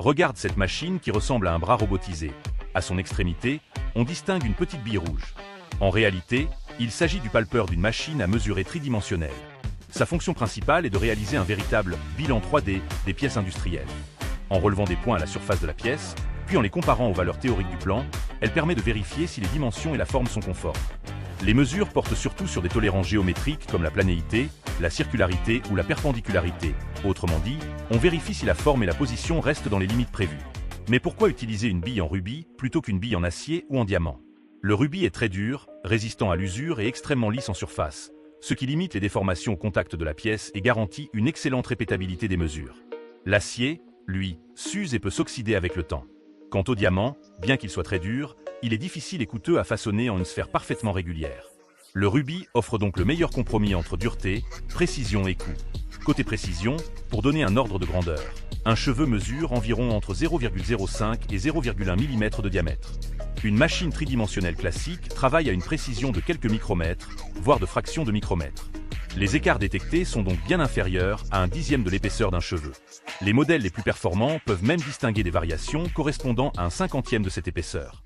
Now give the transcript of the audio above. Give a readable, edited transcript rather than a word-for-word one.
Regarde cette machine qui ressemble à un bras robotisé. À son extrémité, on distingue une petite bille rouge. En réalité, il s'agit du palpeur d'une machine à mesurer tridimensionnelle. Sa fonction principale est de réaliser un véritable bilan 3D des pièces industrielles. En relevant des points à la surface de la pièce, puis en les comparant aux valeurs théoriques du plan, elle permet de vérifier si les dimensions et la forme sont conformes. Les mesures portent surtout sur des tolérances géométriques comme la planéité, la circularité ou la perpendicularité. Autrement dit, on vérifie si la forme et la position restent dans les limites prévues. Mais pourquoi utiliser une bille en rubis plutôt qu'une bille en acier ou en diamant? Le rubis est très dur, résistant à l'usure et extrêmement lisse en surface, ce qui limite les déformations au contact de la pièce et garantit une excellente répétabilité des mesures. L'acier, lui, s'use et peut s'oxyder avec le temps. Quant au diamant, bien qu'il soit très dur, il est difficile et coûteux à façonner en une sphère parfaitement régulière. Le rubis offre donc le meilleur compromis entre dureté, précision et coût. Côté précision, pour donner un ordre de grandeur, un cheveu mesure environ entre 0,05 et 0,1 mm de diamètre. Une machine tridimensionnelle classique travaille à une précision de quelques micromètres, voire de fractions de micromètres. Les écarts détectés sont donc bien inférieurs à un dixième de l'épaisseur d'un cheveu. Les modèles les plus performants peuvent même distinguer des variations correspondant à un cinquantième de cette épaisseur.